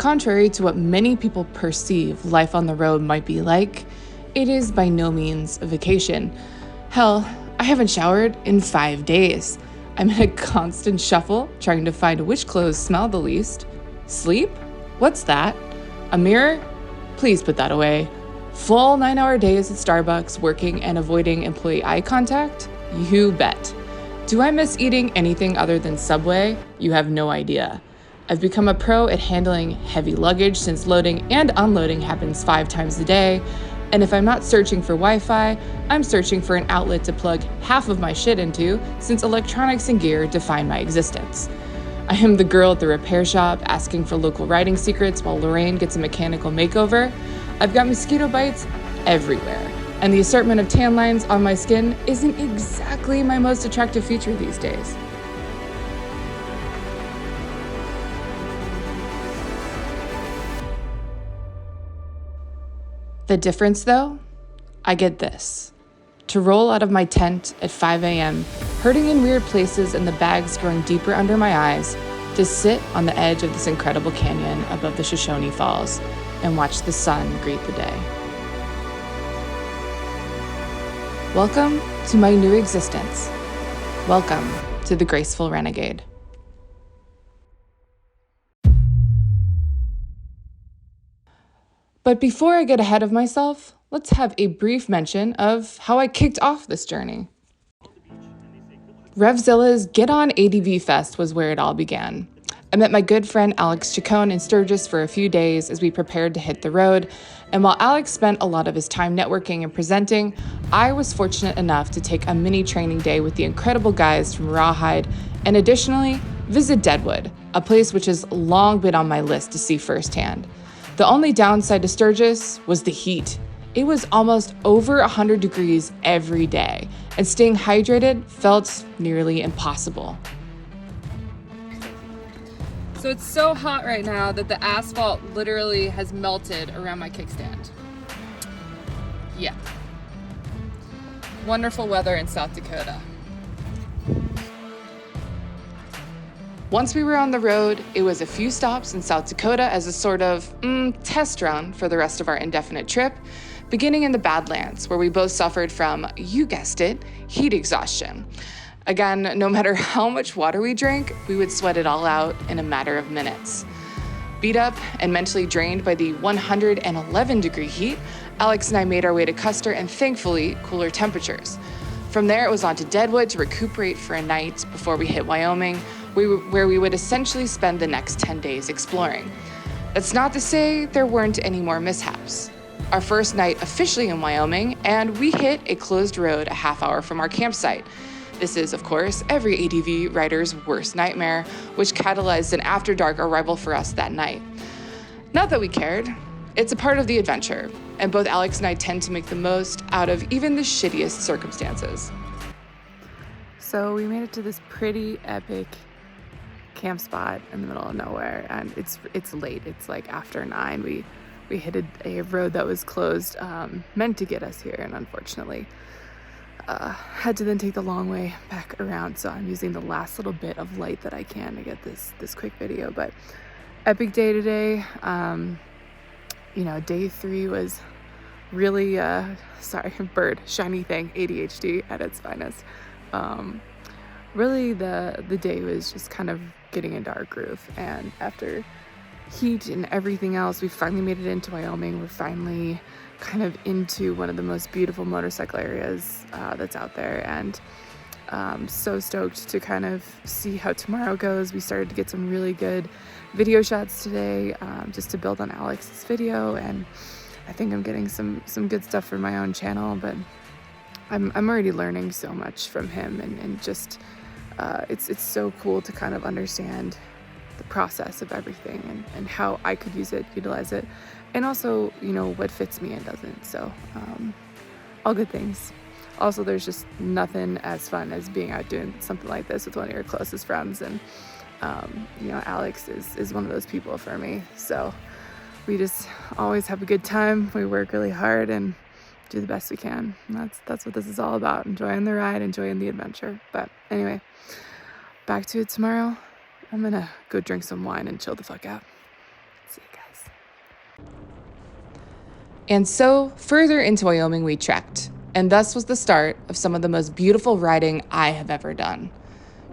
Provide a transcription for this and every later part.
contrary to what many people perceive life on the road might be like, it is by no means a vacation. Hell, I haven't showered in 5 days. I'm in a constant shuffle, trying to find which clothes smell the least. Sleep? What's that? A mirror? Please put that away. Full 9-hour days at Starbucks, working and avoiding employee eye contact? You bet. Do I miss eating anything other than Subway? You have no idea. I've become a pro at handling heavy luggage since loading and unloading happens 5 times a day. And if I'm not searching for Wi-Fi, I'm searching for an outlet to plug half of my shit into, since electronics and gear define my existence. I am the girl at the repair shop asking for local riding secrets while Lorraine gets a mechanical makeover. I've got mosquito bites everywhere, and the assortment of tan lines on my skin isn't exactly my most attractive feature these days. The difference, though? I get this. To roll out of my tent at 5 a.m., hurting in weird places and the bags growing deeper under my eyes, to sit on the edge of this incredible canyon above the Shoshone Falls and watch the sun greet the day. Welcome to my new existence. Welcome to the Graceful Renegade. But before I get ahead of myself, let's have a brief mention of how I kicked off this journey. Revzilla's Get On ADV Fest was where it all began. I met my good friend Alex Chacon in Sturgis for a few days as we prepared to hit the road, and while Alex spent a lot of his time networking and presenting, I was fortunate enough to take a mini training day with the incredible guys from Rawhide, and additionally, visit Deadwood, a place which has long been on my list to see firsthand. The only downside to Sturgis was the heat. It was almost over 100 degrees every day, and staying hydrated felt nearly impossible. So it's so hot right now that the asphalt literally has melted around my kickstand. Yeah. Wonderful weather in South Dakota. Once we were on the road, it was a few stops in South Dakota as a sort of test run for the rest of our indefinite trip, beginning in the Badlands, where we both suffered from, you guessed it, heat exhaustion. Again, no matter how much water we drank, we would sweat it all out in a matter of minutes. Beat up and mentally drained by the 111-degree heat, Alex and I made our way to Custer and thankfully cooler temperatures. From there, it was on to Deadwood to recuperate for a night before we hit Wyoming, where we would essentially spend the next 10 days exploring. That's not to say there weren't any more mishaps. Our first night officially in Wyoming, and we hit a closed road a half hour from our campsite. This is, of course, every ADV rider's worst nightmare, which catalyzed an after-dark arrival for us that night. Not that we cared. It's a part of the adventure, and both Alex and I tend to make the most out of even the shittiest circumstances. So we made it to this pretty epic camp spot in the middle of nowhere, and it's late. It's like after 9. We hit a road that was closed, meant to get us here, and unfortunately had to then take the long way back around. So I'm using the last little bit of light that I can to get this quick video. But epic day today. Day 3 was really shiny thing, ADHD at its finest. Really the day was just kind of getting into our groove, and after heat and everything else, we finally made it into Wyoming. We're finally kind of into one of the most beautiful motorcycle areas that's out there, and so stoked to kind of see how tomorrow goes. We started to get some really good video shots today, just to build on Alex's video, and I think I'm getting some good stuff for my own channel, but I'm already learning so much from him, and just it's so cool to kind of understand the process of everything and how I could utilize it, and also, what fits me and doesn't. So all good things. Also, there's just nothing as fun as being out doing something like this with one of your closest friends, and Alex is one of those people for me. So we just always have a good time. We work really hard and do the best we can. And that's what this is all about, enjoying the ride, enjoying the adventure. But anyway, back to it tomorrow. I'm gonna go drink some wine and chill the fuck out. See you guys. And so, further into Wyoming we trekked, and thus was the start of some of the most beautiful riding I have ever done.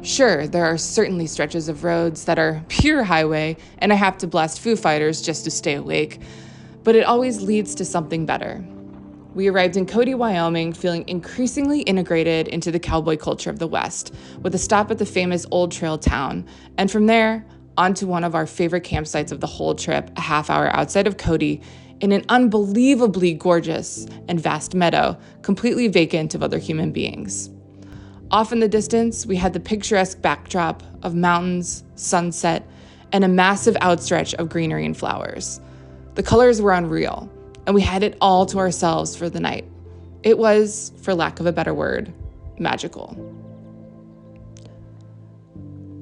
Sure, there are certainly stretches of roads that are pure highway, and I have to blast Foo Fighters just to stay awake, but it always leads to something better. We arrived in Cody, Wyoming, feeling increasingly integrated into the cowboy culture of the West, with a stop at the famous Old Trail town, and from there, onto one of our favorite campsites of the whole trip, a half hour outside of Cody, in an unbelievably gorgeous and vast meadow, completely vacant of other human beings. Off in the distance, we had the picturesque backdrop of mountains, sunset, and a massive outstretch of greenery and flowers. The colors were unreal, and we had it all to ourselves for the night. It was, for lack of a better word, magical.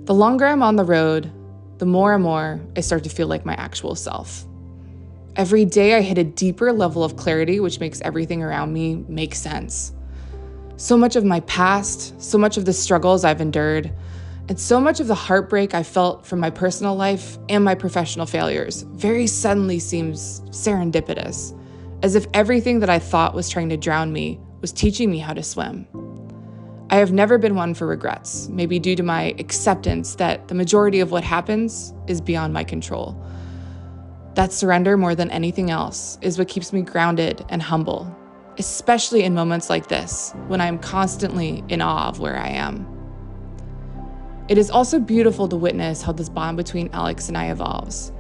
The longer I'm on the road, the more and more I start to feel like my actual self. Every day I hit a deeper level of clarity, which makes everything around me make sense. So much of my past, so much of the struggles I've endured, and so much of the heartbreak I felt from my personal life and my professional failures very suddenly seems serendipitous, as if everything that I thought was trying to drown me was teaching me how to swim. I have never been one for regrets, maybe due to my acceptance that the majority of what happens is beyond my control. That surrender, more than anything else, is what keeps me grounded and humble, especially in moments like this, when I am constantly in awe of where I am. It is also beautiful to witness how this bond between Alex and I evolves.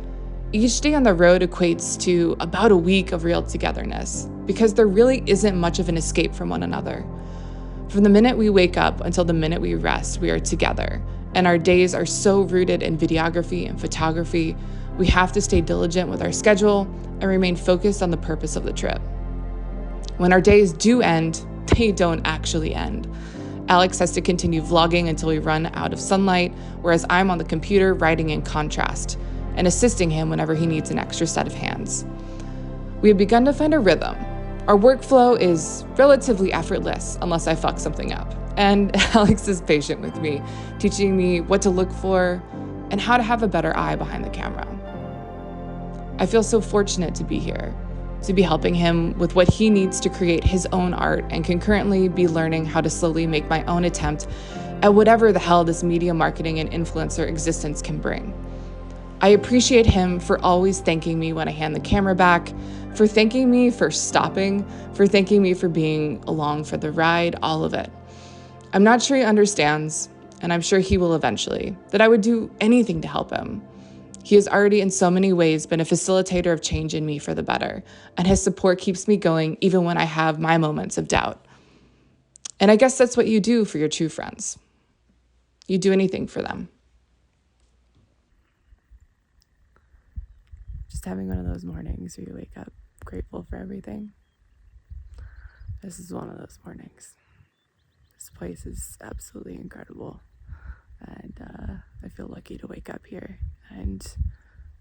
Each day on the road equates to about a week of real togetherness, because there really isn't much of an escape from one another. From the minute we wake up until the minute we rest, we are together, and our days are so rooted in videography and photography, we have to stay diligent with our schedule and remain focused on the purpose of the trip. When our days do end, they don't actually end. Alex has to continue vlogging until we run out of sunlight, whereas I'm on the computer writing in contrast and assisting him whenever he needs an extra set of hands. We have begun to find a rhythm. Our workflow is relatively effortless unless I fuck something up. And Alex is patient with me, teaching me what to look for and how to have a better eye behind the camera. I feel so fortunate to be here, to be helping him with what he needs to create his own art and concurrently be learning how to slowly make my own attempt at whatever the hell this media marketing and influencer existence can bring. I appreciate him for always thanking me when I hand the camera back, for thanking me for stopping, for thanking me for being along for the ride, all of it. I'm not sure he understands, and I'm sure he will eventually, that I would do anything to help him. He has already in so many ways been a facilitator of change in me for the better, and his support keeps me going even when I have my moments of doubt. And I guess that's what you do for your true friends. You do anything for them. Just having one of those mornings where you wake up grateful for everything. This is one of those mornings. This place is absolutely incredible. And I feel lucky to wake up here and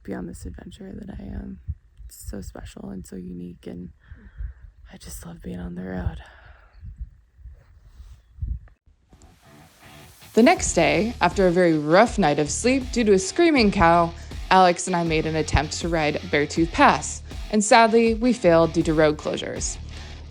be on this adventure that I am. It's so special and so unique, and I just love being on the road. The next day, after a very rough night of sleep due to a screaming cow, Alex and I made an attempt to ride Beartooth Pass, and sadly, we failed due to road closures.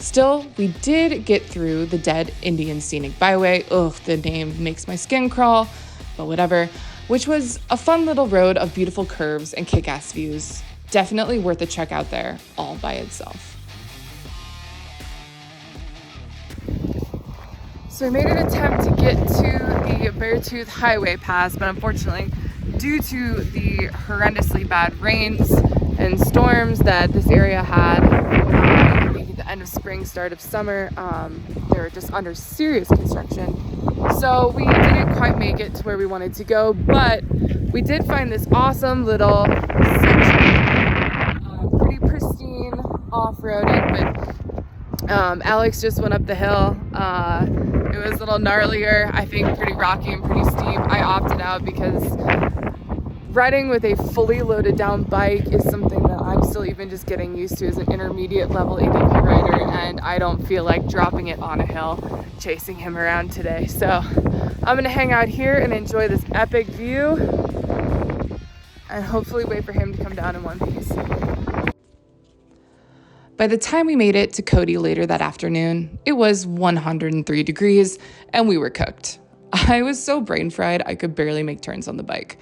Still, we did get through the Dead Indian Scenic Byway. Ugh, the name makes my skin crawl, but whatever. Which was a fun little road of beautiful curves and kick-ass views. Definitely worth a trek out there all by itself. So we made an attempt to get to the Beartooth Highway Pass, but unfortunately, due to the horrendously bad rains and storms that this area had, the end of spring, start of summer, they were just under serious construction. So we didn't quite make it to where we wanted to go, but we did find this awesome little section, pretty pristine off-roading, but Alex just went up the hill. It was a little gnarlier, I think pretty rocky and pretty steep. I opted out because riding with a fully loaded down bike is something that I'm still even just getting used to as an intermediate level ADP rider, and I don't feel like dropping it on a hill, chasing him around today. So I'm gonna hang out here and enjoy this epic view and hopefully wait for him to come down in one piece. By the time we made it to Cody later that afternoon, it was 103 degrees and we were cooked. I was so brain fried I could barely make turns on the bike.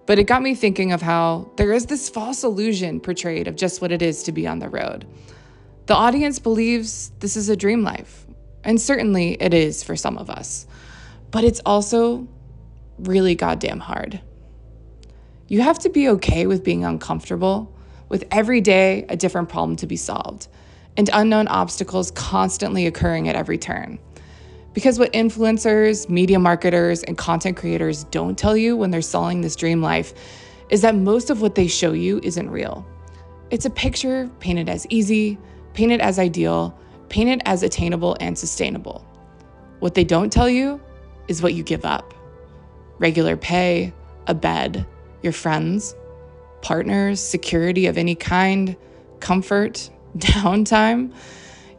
But it got me thinking of how there is this false illusion portrayed of just what it is to be on the road. The audience believes this is a dream life, and certainly it is for some of us. But it's also really goddamn hard. You have to be okay with being uncomfortable, with every day a different problem to be solved, and unknown obstacles constantly occurring at every turn. Because what influencers, media marketers, and content creators don't tell you when they're selling this dream life is that most of what they show you isn't real. It's a picture painted as easy, painted as ideal, painted as attainable and sustainable. What they don't tell you is what you give up. Regular pay, a bed, your friends, partners, security of any kind, comfort, downtime.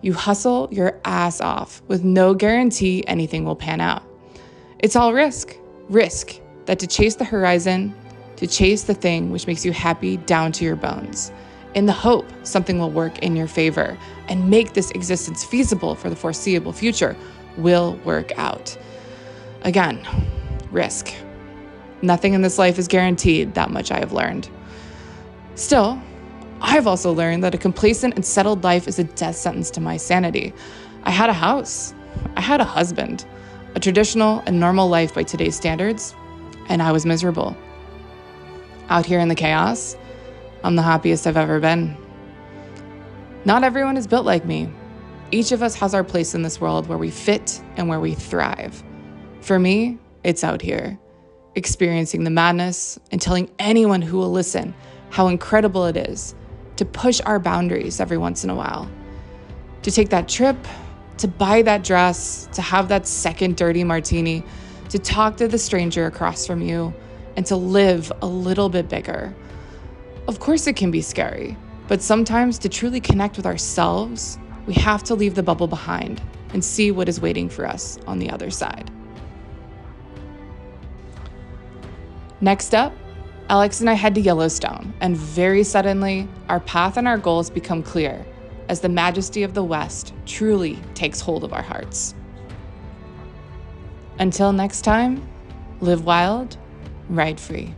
You hustle your ass off with no guarantee anything will pan out. It's all risk that to chase the horizon, to chase the thing which makes you happy down to your bones, in the hope something will work in your favor and make this existence feasible for the foreseeable future will work out. Again, risk. Nothing in this life is guaranteed, that much I have learned. Still, I've also learned that a complacent and settled life is a death sentence to my sanity. I had a house. I had a husband. A traditional and normal life by today's standards, and I was miserable. Out here in the chaos, I'm the happiest I've ever been. Not everyone is built like me. Each of us has our place in this world where we fit and where we thrive. For me, it's out here, experiencing the madness and telling anyone who will listen how incredible it is to push our boundaries every once in a while. To take that trip, to buy that dress, to have that second dirty martini, to talk to the stranger across from you, and to live a little bit bigger. Of course it can be scary, but sometimes to truly connect with ourselves, we have to leave the bubble behind and see what is waiting for us on the other side. Next up, Alex and I head to Yellowstone, and very suddenly, our path and our goals become clear as the majesty of the West truly takes hold of our hearts. Until next time, live wild, ride free.